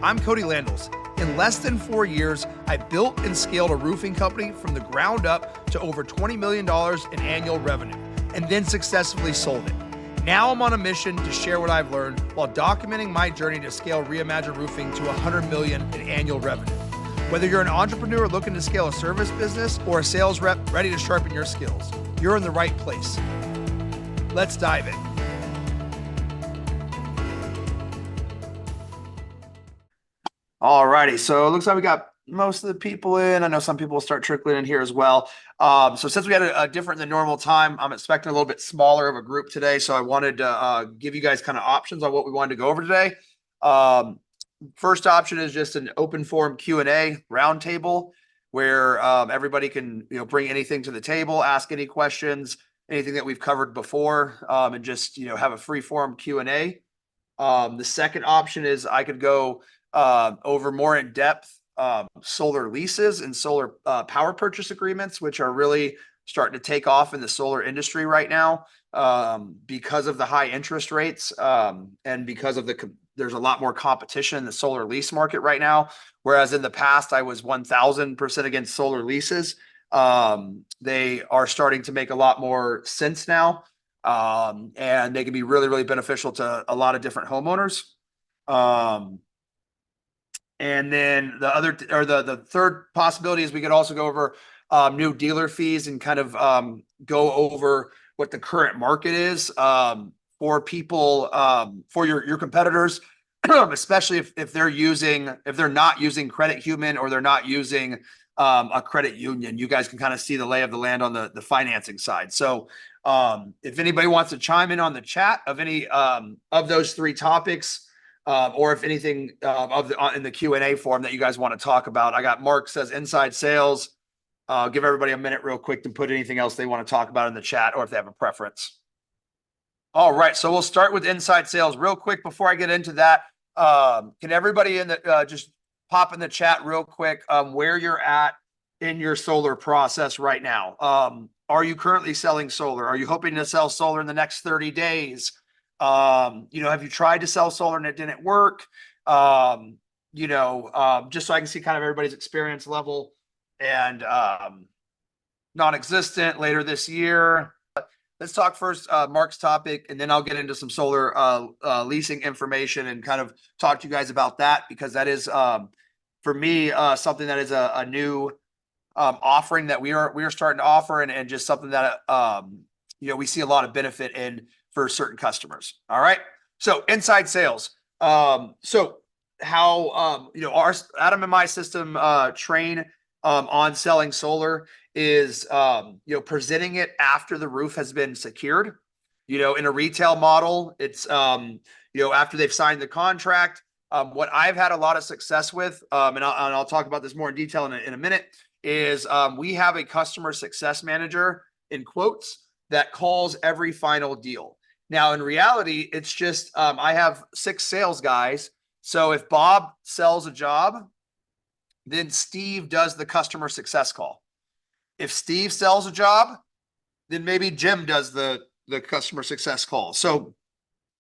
I'm Cody Landels. In less than 4 years, I built and scaled a roofing company from the ground up to over $20 million in annual revenue, and then successfully sold it. Now I'm on a mission to share what I've learned while documenting my journey to scale Reimagine Roofing to $100 million in annual revenue. Whether you're an entrepreneur looking to scale a service business or a sales rep ready to sharpen your skills, you're in the right place. Let's dive in. All righty, so it looks like we got most of the people in. I know some people will start trickling in here as well. So since we had a different than normal time, I'm expecting a little bit smaller of a group today. So I wanted to give you guys kind of options on what we wanted to go over today. First option is just an open forum Q&A roundtable where everybody can bring anything to the table, ask any questions, anything that we've covered before, and just have a free form Q&A. The second option is I could go over more in depth solar leases and solar power purchase agreements, which are really starting to take off in the solar industry right now because of the high interest rates and because of there's a lot more competition in the solar lease market right now. Whereas in the past, I was 1000% against solar leases. They are starting to make a lot more sense now. And they can be really, really beneficial to a lot of different homeowners. And then the third possibility is we could also go over new dealer fees and kind of go over what the current market is for people, for your competitors, especially if they're not using Credit Human or they're not using a credit union. You guys can kind of see the lay of the land on the financing side. So if anybody wants to chime in on the chat of any of those three topics, or if anything in the Q&A form that you guys want to talk about. I got Mark says inside sales. Give everybody a minute real quick to put anything else they want to talk about in the chat or if they have a preference. All right, so we'll start with inside sales real quick before I get into that. Can everybody in the just pop in the chat real quick where you're at in your solar process right now? Are you currently selling solar? Are you hoping to sell solar in the next 30 days? Have you tried to sell solar and it didn't work? Just so I can see kind of everybody's experience level and non-existent later this year. Let's talk first Mark's topic, and then I'll get into some solar leasing information and kind of talk to you guys about that, because that is for me something that is a new offering that we are starting to offer, and just something that we see a lot of benefit in for certain customers. All right. So inside sales. So how, our Adam and my system train on selling solar is, presenting it after the roof has been secured. In a retail model, it's, after they've signed the contract. What I've had a lot of success with, and I'll talk about this more in detail in a minute, is we have a customer success manager, in quotes, that calls every final deal. Now, in reality, it's just I have 6 sales guys. So if Bob sells a job, then Steve does the customer success call. If Steve sells a job, then maybe Jim does the customer success call. So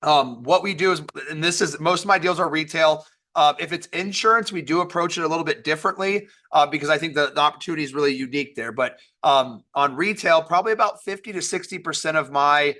what we do is, and this is, most of my deals are retail. If it's insurance, we do approach it a little bit differently because I think the opportunity is really unique there. But on retail, probably about 50 to 60% of my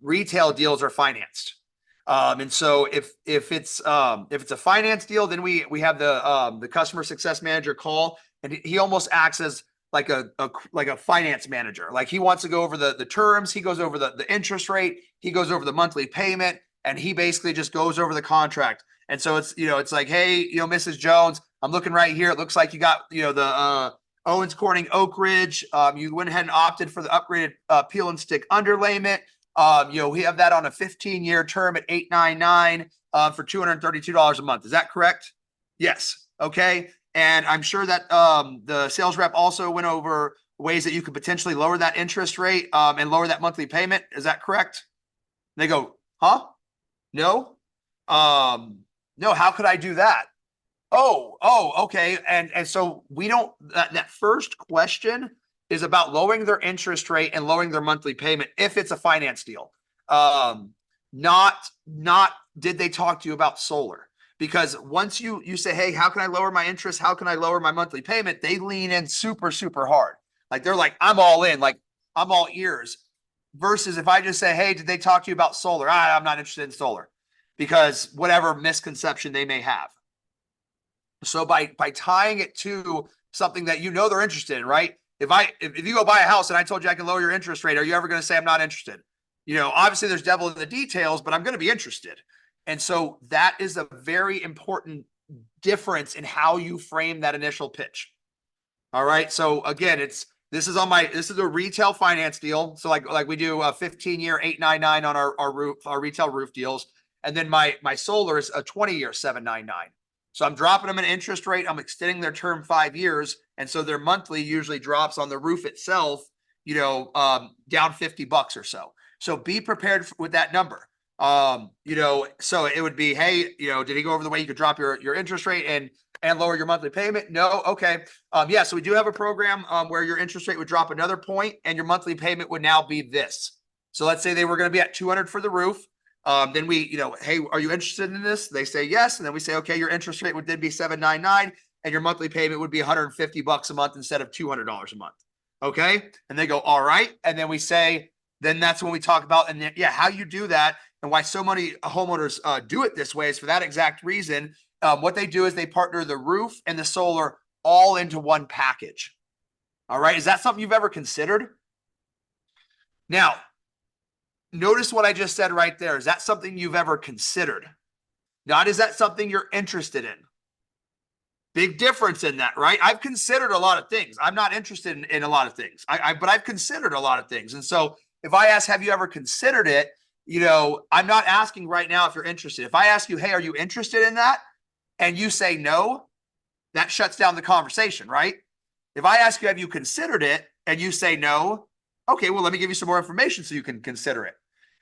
retail deals are financed. And so if it's a finance deal, then we have the customer success manager call, and he almost acts as like a finance manager. Like, he wants to go over the terms, he goes over the interest rate, he goes over the monthly payment, and he basically just goes over the contract. And so it's, it's like, hey, Mrs. Jones, I'm looking right here. It looks like you got, the Owens Corning Oak Ridge. You went ahead and opted for the upgraded peel and stick underlayment. We have that on a 15-year term at $899 for $232 a month. Is that correct? Yes. Okay. And I'm sure that the sales rep also went over ways that you could potentially lower that interest rate and lower that monthly payment. Is that correct? They go, huh? No. No. How could I do that? Oh, okay. And so we don't, that first question is about lowering their interest rate and lowering their monthly payment if it's a finance deal. Not did they talk to you about solar? because once you say, hey, how can I lower my interest? How can I lower my monthly payment? They lean in super, super hard. Like they're like, I'm all in, like I'm all ears. Versus if I just say, hey, did they talk to you about solar? I'm not interested in solar because whatever misconception they may have. So by tying it to something that you know they're interested in, right? If you go buy a house and I told you I can lower your interest rate, are you ever going to say I'm not interested? Obviously there's devil in the details, but I'm going to be interested. And so that is a very important difference in how you frame that initial pitch. All right. So again, this is a retail finance deal. So like we do a 15-year 899 on our retail roof deals. And then my solar is a 20-year 799. So I'm dropping them an interest rate. I'm extending their term 5 years. And so their monthly usually drops on the roof itself, down $50 or so. So be prepared with that number. So it would be, hey, did he go over the way you could drop your interest rate and lower your monthly payment? No. Okay. Yeah. So we do have a program where your interest rate would drop another point and your monthly payment would now be this. So let's say they were going to be at 200 for the roof. Then we, hey, are you interested in this? They say yes. And then we say, okay, your interest rate would then be 799 and your monthly payment would be $150 a month instead of $200 a month. Okay. And they go, all right. And then we say, then that's when we talk about, and then, how you do that and why so many homeowners do it this way is for that exact reason. What they do is they partner the roof and the solar all into one package. All right. Is that something you've ever considered? Now, notice what I just said right there. Is that something you've ever considered? Not is that something you're interested in? Big difference in that, right? I've considered a lot of things. I'm not interested in a lot of things. But I've considered a lot of things. And so if I ask, have you ever considered it? I'm not asking right now if you're interested. If I ask you, hey, are you interested in that? And you say no, that shuts down the conversation, right? If I ask you, have you considered it? And you say no, okay, well, let me give you some more information so you can consider it.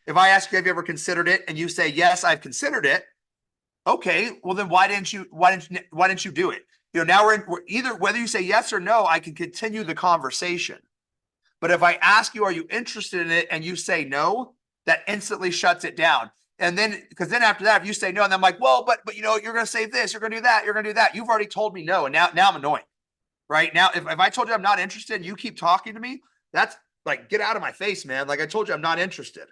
If I ask you, have you ever considered it? And you say, yes, I've considered it. Okay, well then why didn't you do it? Now we're either whether you say yes or no, I can continue the conversation. But if I ask you, are you interested in it? And you say no, that instantly shuts it down. And then, because then after that, if you say no, and I'm like, well, but you're going to say this, you're going to do that, you're going to do that. You've already told me no. And now I'm annoying, right? Now, if I told you I'm not interested and you keep talking to me, that's like, get out of my face, man. Like I told you, I'm not interested.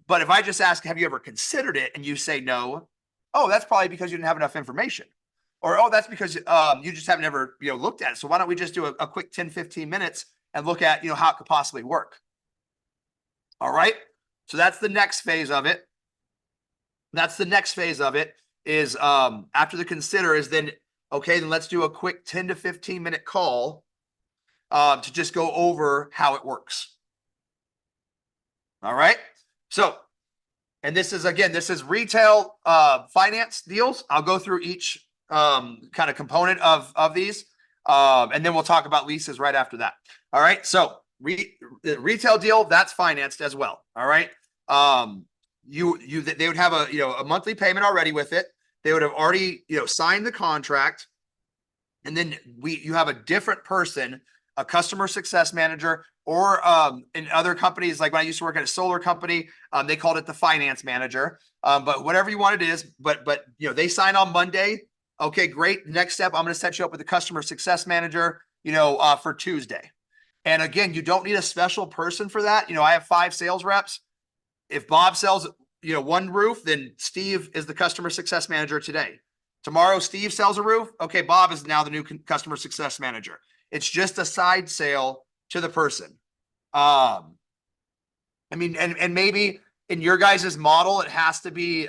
But if I just ask, have you ever considered it? And you say no, oh, that's probably because you didn't have enough information. Or, oh, that's because you just haven't ever, looked at it. So why don't we just do a quick 10, 15 minutes and look at, how it could possibly work. All right. So that's the next phase of it. That's the next phase of it is after the consider is then, okay, then let's do a quick 10 to 15 minute call to just go over how it works. All right. So, and this is retail finance deals. I'll go through each kind of component of these. And then we'll talk about leases right after that. All right. So the retail deal, that's financed as well. All right. They would have a monthly payment already with it. They would have already, signed the contract. And then you have a different person, a customer success manager, or in other companies, like when I used to work at a solar company, they called it the finance manager. But whatever you want it is, but they sign on Monday. Okay, great. Next step, I'm going to set you up with a customer success manager, for Tuesday. And again, you don't need a special person for that. I have 5 sales reps. If Bob sells, one roof, then Steve is the customer success manager today. Tomorrow, Steve sells a roof. Okay, Bob is now the new customer success manager. It's just a side sale to the person. And maybe in your guys' model, it has to be,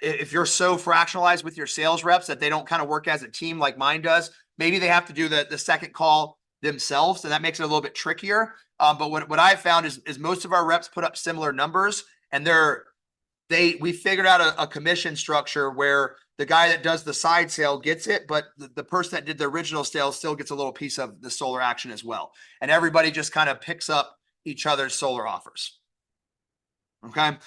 if you're so fractionalized with your sales reps that they don't kind of work as a team like mine does, maybe they have to do the second call themselves. And that makes it a little bit trickier. But what I've found is most of our reps put up similar numbers, and we figured out a commission structure where the guy that does the side sale gets it, but the person that did the original sale still gets a little piece of the solar action as well. And everybody just kind of picks up each other's solar offers. Okay.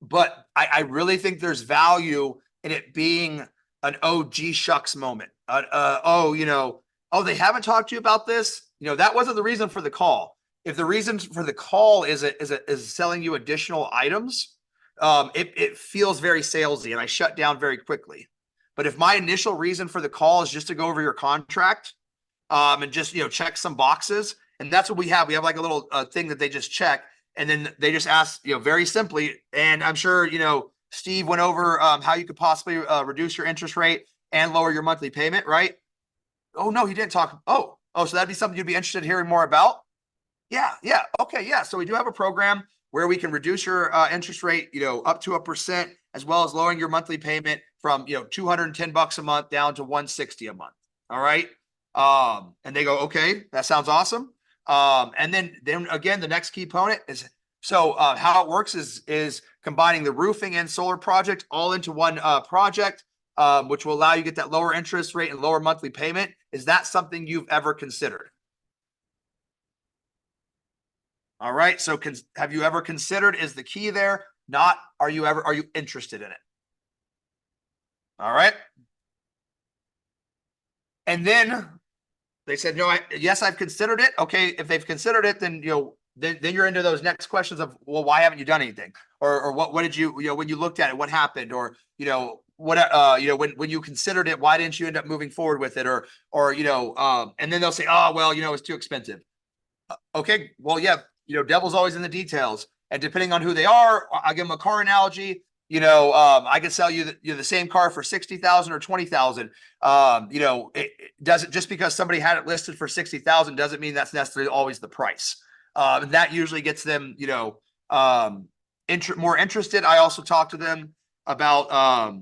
But I really think there's value in it being an gee shucks moment. They haven't talked to you about this. That wasn't the reason for the call. If the reason for the call is selling you additional items, it feels very salesy and I shut down very quickly. But if my initial reason for the call is just to go over your contract, and just, check some boxes, and that's what we have. We have like a little thing that they just check, and then they just ask, very simply. And I'm sure, Steve went over how you could possibly reduce your interest rate and lower your monthly payment, right? Oh no, he didn't talk. So that'd be something you'd be interested in hearing more about. Yeah. Okay, yeah. So we do have a program where we can reduce your interest rate, up to 1%, as well as lowering your monthly payment from, $210 a month down to 160 a month. All right. And they go, okay, that sounds awesome. And then again, the next key component is, so how it works is combining the roofing and solar project all into one project, which will allow you to get that lower interest rate and lower monthly payment. Is that something you've ever considered? All right. So have you ever considered is the key there? Not are you interested in it? All right. And then they said, no, yes, I've considered it. Okay. If they've considered it, then, then you're into those next questions of, well, why haven't you done anything? Or what did you, when you looked at it, what happened? Or, what, when you considered it, why didn't you end up moving forward with it? Or, and then they'll say, oh, well, it's too expensive. Okay. Well, yeah, devil's always in the details. And depending on who they are, I'll give them a car analogy. I could sell you the same car for 60,000 or 20,000. It doesn't, just because somebody had it listed for 60,000 doesn't mean that's necessarily always the price. That usually gets them, more interested. I also talked to them about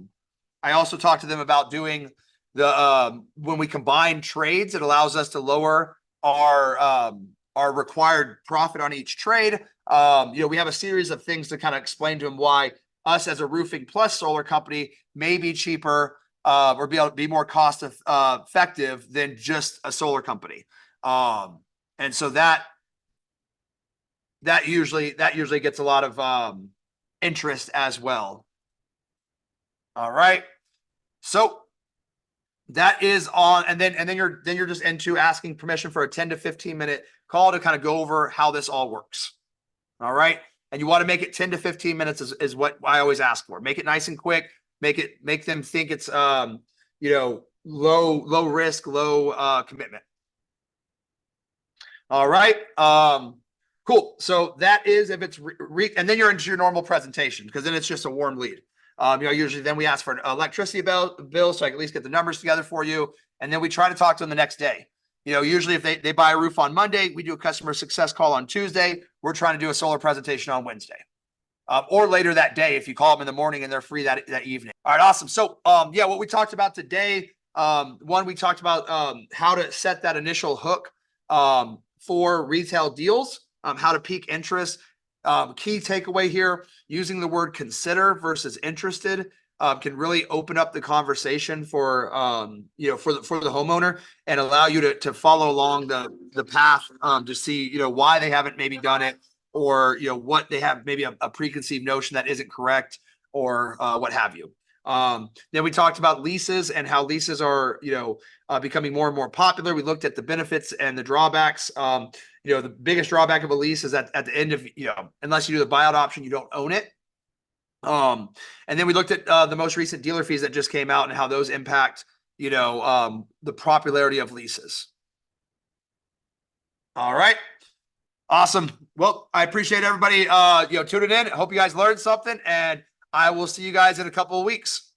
doing the when we combine trades, it allows us to lower our required profit on each trade. We have a series of things to kind of explain to them why us as a roofing plus solar company may be cheaper or be able to be more cost effective than just a solar company. And so that usually gets a lot of interest as well. All right. So that is on, and then you're just into asking permission for a 10 to 15 minute call to kind of go over how this all works. All right. And you want to make it 10 to 15 minutes is what I always ask for. Make it nice and quick. Make them think it's low risk, low commitment. All right. Cool. So that is if it's and then you're into your normal presentation, because then it's just a warm lead. Usually then we ask for an electricity bill so I can at least get the numbers together for you. And then we try to talk to them the next day. Usually if they buy a roof on Monday, we do a customer success call on Tuesday. We're trying to do a solar presentation on Wednesday. Or later that day if you call them in the morning and they're free that evening. All right, awesome. So what we talked about today, we talked about how to set that initial hook for retail deals, how to peak interest. Key takeaway here, using the word consider versus interested can really open up the conversation for the homeowner and allow you to follow along the path to see why they haven't maybe done it, or what they have maybe a preconceived notion that isn't correct, or what have you. Then we talked about leases and how leases are becoming more and more popular. We looked at the benefits and the drawbacks. The biggest drawback of a lease is that at the end of, unless you do the buyout option, you don't own it. And then we looked at the most recent dealer fees that just came out and how those impact, the popularity of leases. All right. Awesome. Well, I appreciate everybody, tuning in. I hope you guys learned something, and I will see you guys in a couple of weeks.